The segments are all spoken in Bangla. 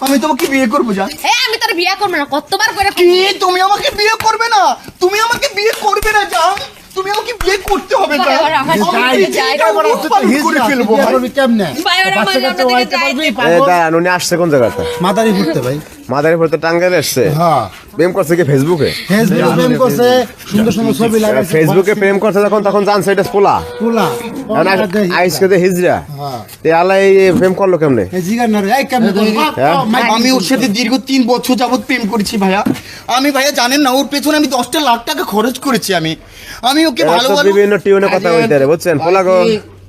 আমি তোমাকে বিয়ে করবো জান। আমি তোর বিয়ে করবো না, কতবার করে কি তুমি আমাকে বিয়ে করবে না? তুমি আমাকে বিয়ে করবে না জান? তুমি আমাকে বিয়ে করতে হবে জান। ভাই, আমার করে ফেলবো কেমনে ভাই, ওরা আমার বাচ্চা কাচ্চা আমাদেরকে হইতে পারবি? যাইতে দাঁড়ান, উনি আসছে কোন জায়গাতে? মাদারি ঘুরতে ভাই। মাদারীপুর তো টাঙ্গাইল আসছে। হ্যাঁ প্রেম করছে কি ফেসবুকে? ফেসবুকে প্রেম করছে, সুন্দর সুন্দর ছবি লাগাইছে। ফেসবুকে প্রেম করছে তখন জানছে এটা পোলা। পোলা আইসকে হিজরা হ্যাঁ তে আলাই প্রেম করলো কেমনে? এই জিগার না রে, এই কেমনে করবো? আমি ওর সাথে দীর্ঘ 3 বছর যাবত প্রেম করেছি ভাইয়া। আমি ভাইয়া জানেন না, ওর পেছনে আমি 10টা লাখ টাকা খরচ করেছি। আমি ওকে এরা তো ভালোবাসি। বিভিন্ন টিউনে কথা বলতে রে, বুঝছেন? পোলা গো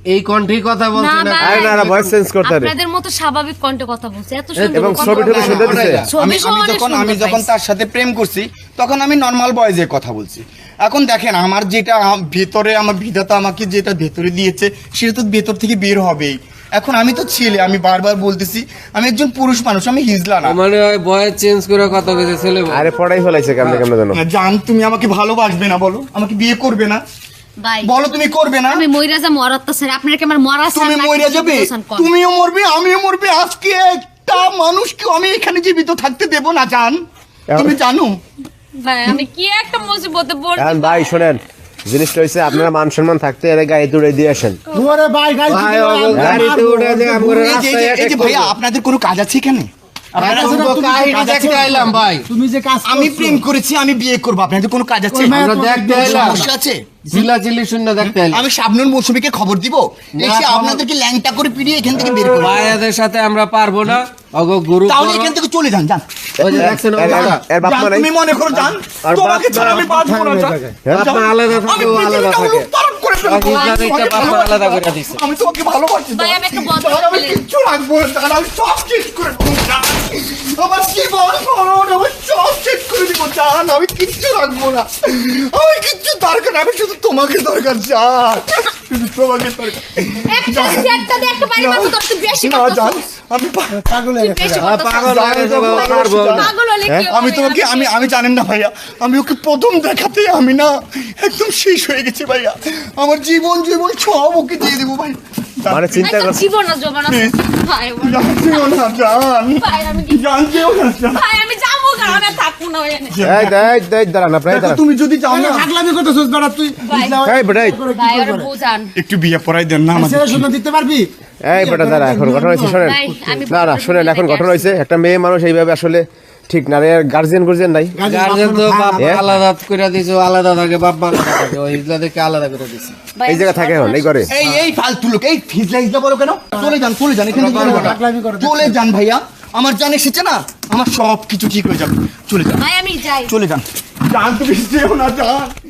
এই কণ্ঠে কথা বলছে না, না। ভাই। আরে না ভয়েস চেঞ্জ করতে রে, আপনাদের মতো স্বাভাবিক কণ্ঠে কথা বলছে, এত সুন্দর এবং কথা ছবি টবি বলে। সুন্দর দিছে। ছবি আমি সহ অনেক যখন সুন্দর যখন পাইছে। তার সাথে প্রেম করছি তখন আমি নর্মাল বয়েজে কথা বলছি। এখন দেখেন আমার যেটা ভেতরে আমার বিধাতা আমাকে যেটা ভেতরে দিয়েছে সেটা তো ভেতর থেকে বের হবেই। এখন আমি তো ছেলে, আমি বারবার বলতেছি আমি একজন পুরুষ মানুষ, আমি হিজলা না। মানে ওই ভয়েস চেঞ্জ করে কথা কইছে ছেলে বলে। আরে পড়াই ফেলাইছে কেমনে কেমনে জানো? জান তুমি আমাকে ভালোবাসবে না বলো? আমাকে বিয়ে করবে না ভাই, বলো? তুমি করবে না? আমি মইরা যা মরাত তো স্যার, আপনার কি আমার মরা স্যার তুমি নাকি মরে যাবে, জীবন কম? তুমিও মরবে, আমিও মরবে। আজকে একটা মানুষকে আমি এখানে জীবিত থাকতে দেব না জান, তুমি জানো? ভাই, আমি কি একটা মুসিবতে পড়ছি। এখন ভাই শোনেন, জিনিসটা হইছে আপনারা মান সম্মান থাকতে এর গায়ে দৌড়ে দিয়ে আসেন। ওরে ভাই গাড়ি ভাই গাড়িতে উঠে যে আমরা এই যে- এই যে ভাইয়া আপনাদের কোনো কাজ আছে এখানে? আপনারা কাহিনী দেখতে আইলাম ভাই। তুমি যে কাজ আমি করছো। প্রেম করেছি, আমি বিয়ে করবো, আপনাদের কোনো কাজ আছে? ওই মেয়ে আমরা দেখতে আইলাম। সমস্যা আছে? চিল্লাচিল্লি শূন্য দেখতে আইলাম। আমি শাবনুর মৌসুমীকে খবর দিব, এসে আপনাদেরকে ল্যাংটা করে পিড়িয়ে এখান থেকে বের করবো। ভাইয়াদের সাথে আমরা পারবো না। অগো গুরু তাহলে এখান থেকে চলে যান, যান। ওই যে দেখছেন এর বাপ যান, মা নাই? তুমি মনে করো যান, আর তোমাকে বাপ- ছাড়া আমি বাঁচবো না, যান। আপনার আলাদা আমি থাকে ও আলাদা পৃথিবীটা থাকে। উলটপালট করে ফেলবো। আর হিজলা দেখতে তোমাকে বাপ আলাদা করে ভালোবাসি, দিছে। আমি তোমাকে ভালোবাসি। ভাই, আমি একটা বদ যান, আমি ফেলে- কিচ্ছু রাখবো না, যান, আমি সব শেষ করে দেবো, যান। আমার জীবন মরণ আমি সব শেষ করে দিব, জান। আমি কিচ্ছু রাখবো না, আমি কিচ্ছু দরকার, আমি শুধু তোমাকে দরকার, জান। শুধু তোমাকে দরকার। একটা সেটটা দিয়ে একটা বাড়ি মারতে তোর একটু বেশি না, করতেছিস। জান, আমি পাগল হয়ে গেছে। বেশি পাগল করতেছিস। হয়ে গেছে বাবা, পারবো না। পাগল হলে কি হবে? আমি তোমাকে আমি জানেন না ভাইয়া, আমি ওকে প্রথম দেখাতে আমি না একদম শেষ হয়ে গেছি ভাইয়া। আমার জীবন সব ওকে দিয়ে দেবো ভাই। মানে চিন্তা আচ্ছা, কর, জীবন না জবান আছে। ভাই, আমার- জানতেও না জান, ভাই, আমি কি- জানতেও না জান। ভাই, আমি যাবো গা, আমি আর থাকবো না ওখানে। দাঁড়ান আপনার দেখো, দাঁড়ান। তুমি যদি চাও না পাগলামি করতেছিস বেটা তুই। ভাই। হিজলা এই বেটা, এই। করে কি ভাই, ওরা করবে? বুঝান। একটু বিয়ে পড়াই দেন না আমাদের। ছেলে সুন্দর দিতে পারবি? এই বেটা দাঁড়া, এখন ঘটনা হয়েছে শোনেন। ভাই, আমি না না শোনেন, এখন ঘটনা হয়েছে একটা মেয়ে মানুষ এইভাবে আসলে ঠিক না রে। গার্জিয়ান নাই। গার্জেন তো বাপ হ্যাঁ? আলাদা করে দিছে, ও আলাদা থাকে, বাপ আলাদা থাকে। ওই হিজলা দেখে আলাদা করে দিছে। ভাই, এই জায়গা থাকে এখন এই করে। এই ফালতু লোক, এই হিজলা বলো কেন? চলে যান এখান থেকে চলে যান। পাগলামি করে চলে যান ভাইয়া, আমার জান এসেছে না, আমার সব কিছু ঠিক হয়ে যাবে। চলে যান, ভাই, আমি যাই। চলে যান, জান তুমি যেও না জান।